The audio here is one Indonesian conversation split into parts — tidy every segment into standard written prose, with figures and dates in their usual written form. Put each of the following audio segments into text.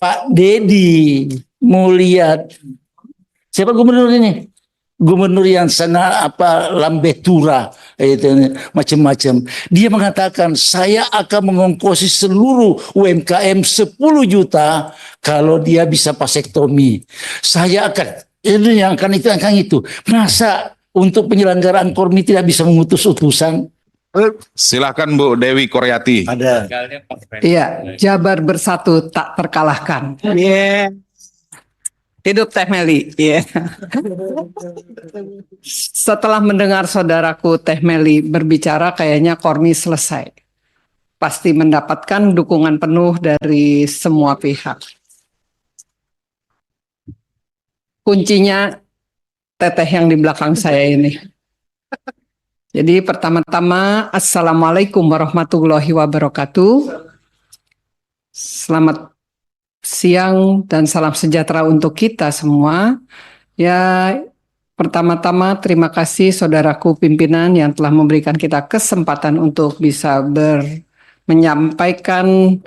Pak Dedi mau lihat siapa gubernur ini? Gubernur yang sana Lambetura itu macam-macam. Dia mengatakan saya akan mengongkosi seluruh UMKM 10 juta kalau dia bisa vasektomi. Saya akan itu. Masa untuk penyelenggaraan Kormi tidak bisa mengutus utusan? Silakan Bu Dewi Koryati. Ada. Iya, Jabar bersatu tak terkalahkan. Yeah. Hidup Teh Meli. Yeah. Setelah mendengar saudaraku Teh Meli berbicara, kayaknya Kormi selesai. Pasti mendapatkan dukungan penuh dari semua pihak. Kuncinya teteh yang di belakang saya ini. Jadi pertama-tama, Assalamualaikum warahmatullahi wabarakatuh. Selamat siang dan salam sejahtera untuk kita semua. Ya, pertama-tama terima kasih saudaraku pimpinan yang telah memberikan kita kesempatan untuk bisa menyampaikan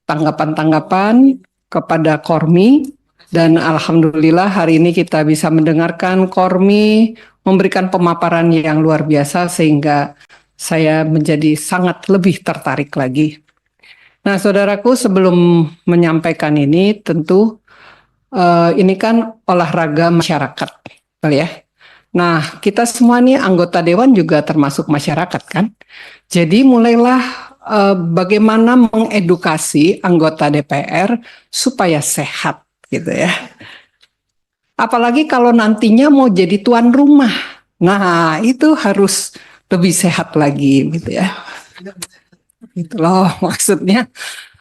tanggapan-tanggapan kepada Kormi. Dan alhamdulillah hari ini kita bisa mendengarkan Kormi memberikan pemaparan yang luar biasa sehingga saya menjadi sangat lebih tertarik lagi. Nah, saudaraku, sebelum menyampaikan ini tentu ini kan olahraga masyarakat, betul ya. Nah, kita semua nih anggota dewan juga termasuk masyarakat kan. Jadi mulailah bagaimana mengedukasi anggota DPR supaya sehat gitu ya. Apalagi kalau nantinya mau jadi tuan rumah. Nah, itu harus lebih sehat lagi gitu ya. Gitu loh maksudnya.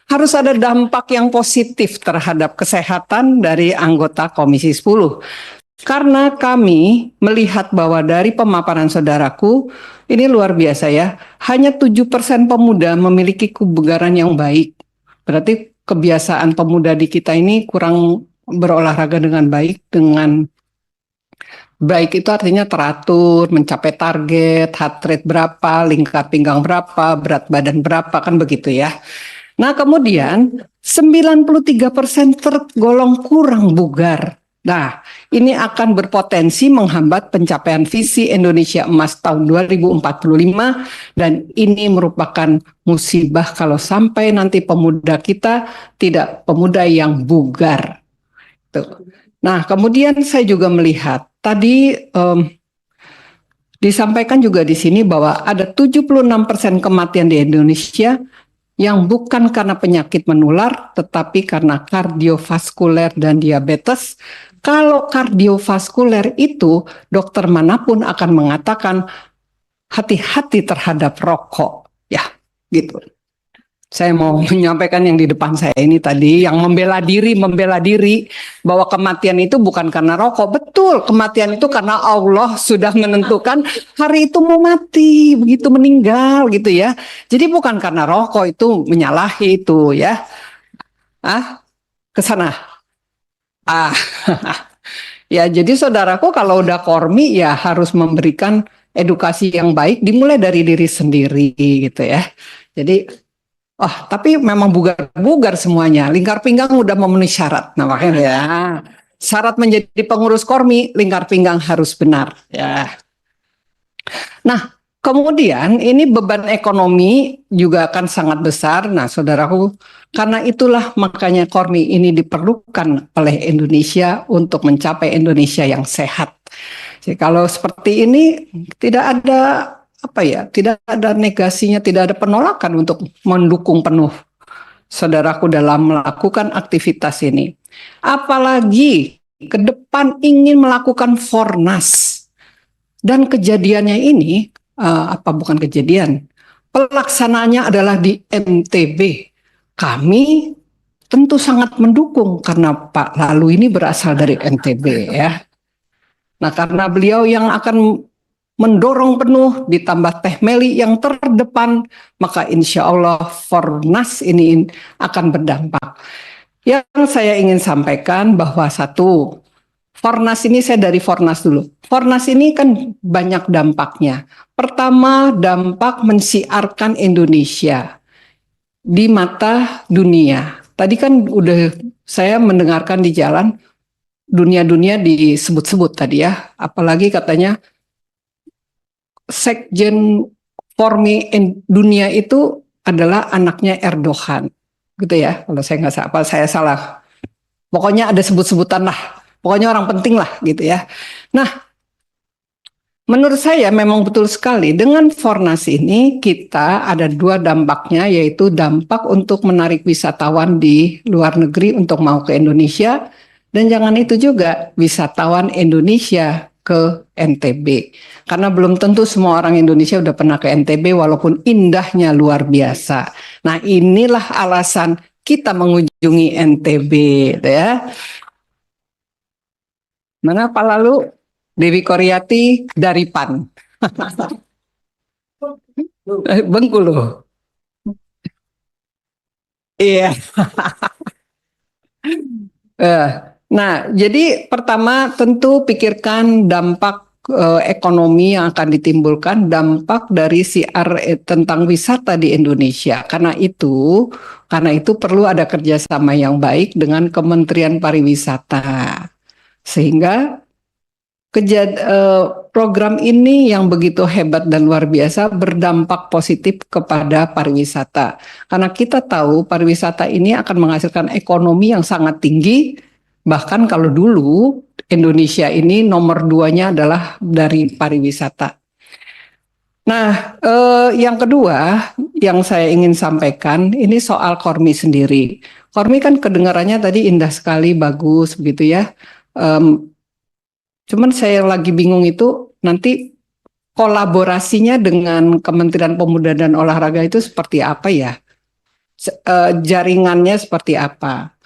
Harus ada dampak yang positif terhadap kesehatan dari anggota Komisi 10. Karena kami melihat bahwa dari pemaparan saudaraku, ini luar biasa ya, hanya 7% pemuda memiliki kebugaran yang baik. Berarti kebiasaan pemuda di kita ini kurang berolahraga dengan baik, dengan baik itu artinya teratur, mencapai target, heart rate berapa, lingkar pinggang berapa, berat badan berapa, kan begitu ya. Nah, kemudian 93% tergolong kurang bugar. Nah, ini akan berpotensi menghambat pencapaian visi Indonesia Emas tahun 2045 dan ini merupakan musibah kalau sampai nanti pemuda kita tidak pemuda yang bugar. Tuh. Nah, kemudian saya juga melihat tadi disampaikan juga di sini bahwa ada 76% kematian di Indonesia yang bukan karena penyakit menular, tetapi karena kardiovaskuler dan diabetes. Kalau kardiovaskuler itu, dokter manapun akan mengatakan hati-hati terhadap rokok. Ya, gitu. Saya mau menyampaikan yang di depan saya ini tadi, yang membela diri bahwa kematian itu bukan karena rokok. Betul, kematian itu karena Allah sudah menentukan hari itu mau mati, begitu meninggal gitu ya. Jadi bukan karena rokok itu menyalahi itu ya. Ke sana. Ya, jadi saudaraku kalau udah Kormi ya harus memberikan edukasi yang baik dimulai dari diri sendiri gitu ya. Jadi tapi memang bugar-bugar semuanya. Lingkar pinggang udah memenuhi syarat. Nah, makanya ya, syarat menjadi pengurus Kormi, lingkar pinggang harus benar. Ya. Nah, kemudian ini beban ekonomi juga akan sangat besar. Nah, saudaraku, karena itulah makanya Kormi ini diperlukan oleh Indonesia untuk mencapai Indonesia yang sehat. Jadi kalau seperti ini tidak ada tidak ada negasinya, tidak ada penolakan untuk mendukung penuh saudaraku dalam melakukan aktivitas ini. Apalagi ke depan ingin melakukan Fornas. Dan kejadiannya ini, bukan kejadian, pelaksanaannya adalah di NTB. Kami tentu sangat mendukung karena Pak Lalu ini berasal dari NTB ya. Nah, karena beliau yang akan mendorong penuh ditambah Teh Meli yang terdepan, maka insya Allah Fornas ini akan berdampak. Yang saya ingin sampaikan bahwa satu, Fornas ini saya dari Fornas dulu. Fornas ini kan banyak dampaknya. Pertama, dampak mensiarkan Indonesia di mata dunia. Tadi kan udah saya mendengarkan di jalan dunia-dunia disebut-sebut tadi ya, apalagi katanya Sekjen Formi dunia itu adalah anaknya Erdogan, gitu ya. Kalau saya nggak salah, apa saya salah. Pokoknya ada sebut-sebutan lah. Pokoknya orang penting lah, gitu ya. Nah, menurut saya memang betul sekali dengan Fornas ini kita ada dua dampaknya, yaitu dampak untuk menarik wisatawan di luar negeri untuk mau ke Indonesia, dan jangan itu juga wisatawan Indonesia ke NTB. Karena belum tentu semua orang Indonesia udah pernah ke NTB walaupun indahnya luar biasa. Nah, inilah alasan kita mengunjungi NTB, gitu ya. Mana Pak Lalu? Dewi Koryati dari PAN. Bengkulu. Iya. Nah, jadi pertama tentu pikirkan dampak ekonomi yang akan ditimbulkan, dampak dari siar tentang wisata di Indonesia. Karena itu perlu ada kerjasama yang baik dengan Kementerian Pariwisata, sehingga program ini yang begitu hebat dan luar biasa berdampak positif kepada pariwisata. Karena kita tahu pariwisata ini akan menghasilkan ekonomi yang sangat tinggi. Bahkan kalau dulu Indonesia ini nomor 2-nya adalah dari pariwisata. Nah, yang kedua yang saya ingin sampaikan ini soal Kormi sendiri. Kormi kan kedengarannya tadi indah sekali, bagus begitu ya. Cuman saya lagi bingung itu nanti kolaborasinya dengan Kementerian Pemuda dan Olahraga itu seperti apa ya? Jaringannya seperti apa?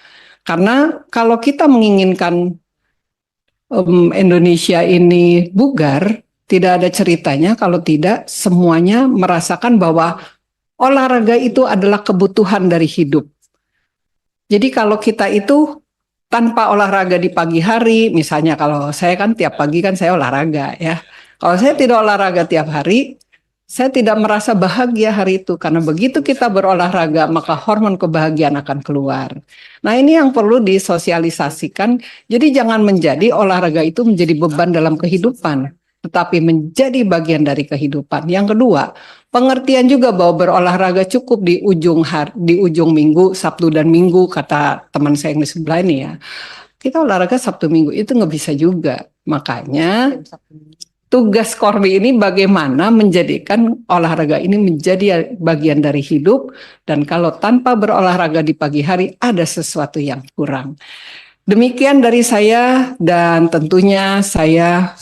Karena kalau kita menginginkan Indonesia ini bugar, tidak ada ceritanya kalau tidak semuanya merasakan bahwa olahraga itu adalah kebutuhan dari hidup. Jadi kalau kita itu tanpa olahraga di pagi hari, misalnya kalau saya kan tiap pagi kan saya olahraga ya. Kalau saya tidak olahraga tiap hari, saya tidak merasa bahagia hari itu. Karena begitu kita berolahraga, maka hormon kebahagiaan akan keluar. Nah, ini yang perlu disosialisasikan. Jadi jangan menjadi olahraga itu menjadi beban dalam kehidupan, tetapi menjadi bagian dari kehidupan. Yang kedua, pengertian juga bahwa berolahraga cukup di ujung minggu, Sabtu dan Minggu, kata teman saya yang di sebelah ini ya. Kita olahraga Sabtu Minggu itu nggak bisa juga. Makanya tugas Kormi ini bagaimana menjadikan olahraga ini menjadi bagian dari hidup, dan kalau tanpa berolahraga di pagi hari ada sesuatu yang kurang. Demikian dari saya, dan tentunya saya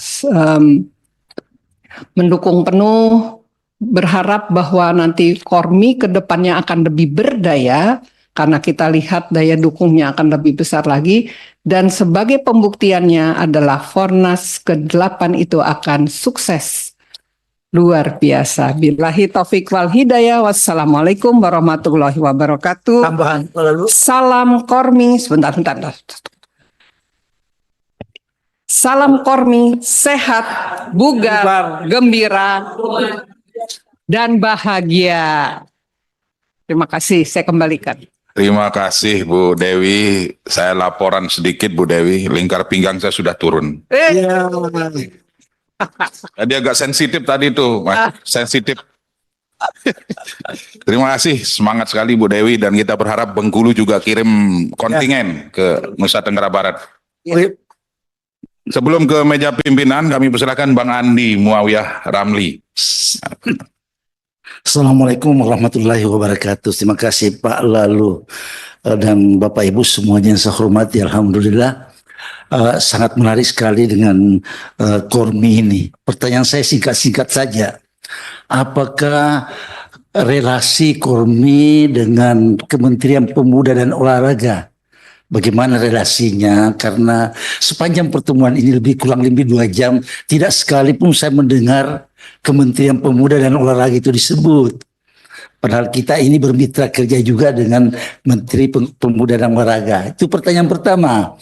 mendukung penuh, berharap bahwa nanti Kormi ke depannya akan lebih berdaya, karena kita lihat daya dukungnya akan lebih besar lagi. Dan sebagai pembuktiannya adalah Fornas ke-8 itu akan sukses. Luar biasa. Billahi taufik wal hidayah. Wassalamualaikum warahmatullahi wabarakatuh. Tambahan lalu. Salam Kormi. Sebentar. Salam Kormi, sehat, bugar, gembira, dan bahagia. Terima kasih, saya kembalikan. Terima kasih Bu Dewi. Saya laporan sedikit Bu Dewi, lingkar pinggang saya sudah turun. Tadi agak sensitif tadi tuh, Mas. Sensitif. Terima kasih, semangat sekali Bu Dewi, dan kita berharap Bengkulu juga kirim kontingen ke Nusa Tenggara Barat. Sebelum ke meja pimpinan, kami persilakan Bang Andi Muawiyah Ramli. Assalamualaikum warahmatullahi wabarakatuh. Terima kasih Pak Lalu dan Bapak Ibu semuanya yang saya hormati. Alhamdulillah sangat menarik sekali dengan Kormi ini. Pertanyaan saya singkat-singkat saja. Apakah relasi Kormi dengan Kementerian Pemuda dan Olahraga? Bagaimana relasinya? Karena sepanjang pertemuan ini kurang lebih 2 jam, tidak sekalipun saya mendengar Kementerian Pemuda dan Olahraga itu disebut. Padahal kita ini bermitra kerja juga dengan Menteri Pemuda dan Olahraga. Itu pertanyaan pertama.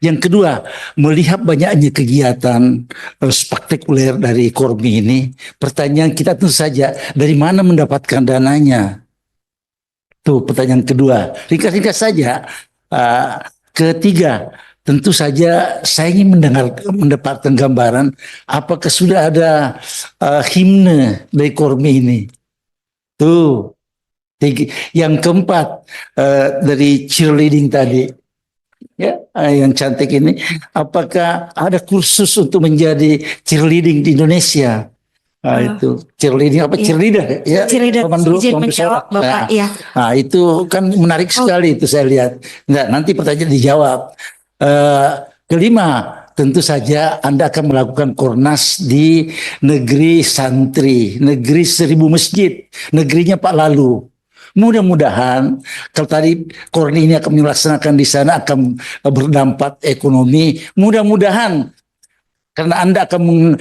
Yang kedua, melihat banyaknya kegiatan spektakuler dari Kormi ini, pertanyaan kita tentu saja, dari mana mendapatkan dananya? Tuh pertanyaan kedua. Ringkas-ringkas saja. Ketiga, tentu saja saya ingin mendapatkan gambaran apakah sudah ada himne dari Kormi ini. Tuh. Yang keempat, dari cheerleading tadi, ya, yang cantik ini, apakah ada kursus untuk menjadi cheerleading di Indonesia? Itu cheerleading apa, Iya. cheerleader ya? Cheerleader, Pemandu izin pemandu menjawab, sholat. Bapak, ya. Nah, itu kan menarik sekali itu saya lihat. Nah, nanti pertanyaan dijawab. Kelima, tentu saja Anda akan melakukan Kornas di negeri santri, negeri 1000 masjid, negerinya Pak Lalu. Mudah-mudahan kalau tadi Korni ini akan melaksanakan di sana akan berdampak ekonomi. Mudah-mudahan karena Anda akan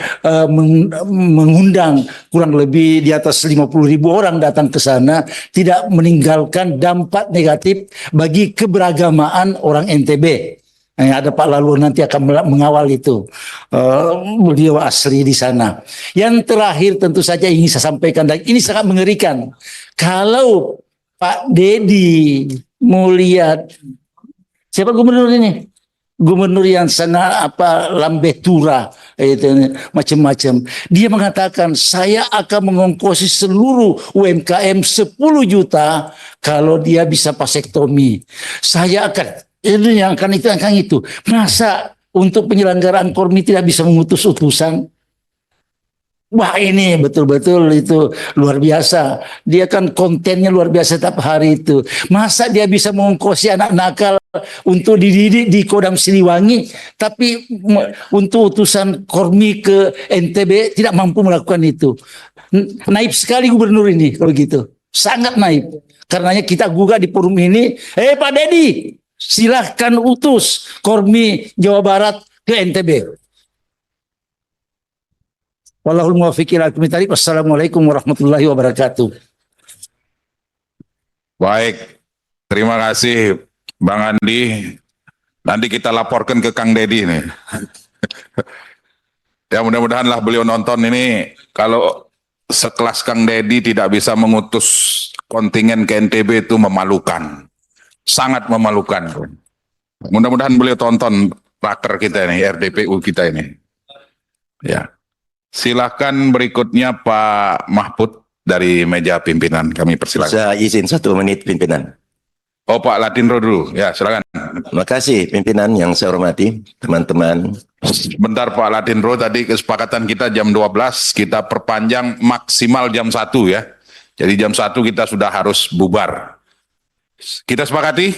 mengundang kurang lebih di atas 50.000 orang datang ke sana, tidak meninggalkan dampak negatif bagi keberagamaan orang NTB. Ada Pak Lalu nanti akan mengawal itu. Beliau asli di sana. Yang terakhir tentu saja ingin saya sampaikan, dan ini sangat mengerikan. Kalau Pak Dedi melihat siapa gubernur ini? Gubernur yang sana Lambetura itu macam-macam. Dia mengatakan saya akan mengongkosi seluruh UMKM 10 juta kalau dia bisa vasektomi. Saya akan ini yang akan itu. Masa untuk penyelenggaraan Kormi tidak bisa mengutus utusan? Wah, ini betul-betul itu luar biasa. Dia kan kontennya luar biasa setiap hari itu. Masa dia bisa mengongkosi anak nakal untuk dididik di Kodam Siliwangi, tapi untuk utusan Kormi ke NTB tidak mampu melakukan itu. Naib sekali gubernur ini kalau gitu. Sangat naib. Karenanya kita gugah di forum ini, Pak Dedi, silahkan utus Kormi Jawa Barat ke NTB. Wallahul muwaffiq ila aqwamit thoriq. Wassalamualaikum warahmatullahi wabarakatuh. Baik, terima kasih Bang Andi. Nanti kita laporkan ke Kang Dedi nih. Ya mudah-mudahan lah beliau nonton ini. Kalau sekelas Kang Dedi tidak bisa mengutus kontingen ke NTB itu memalukan. Sangat memalukan. Mudah-mudahan beliau tonton raker kita ini, RDPU kita ini. Ya. Silakan berikutnya Pak Mahfud dari meja pimpinan. Kami persilakan. Saya izin 1 menit pimpinan. Oh Pak Latindro dulu. Ya silakan. Terima kasih pimpinan yang saya hormati, teman-teman. Bentar Pak Latindro, tadi kesepakatan kita jam 12, kita perpanjang maksimal jam 1 ya. Jadi jam 1 kita sudah harus bubar. Kita sepakati?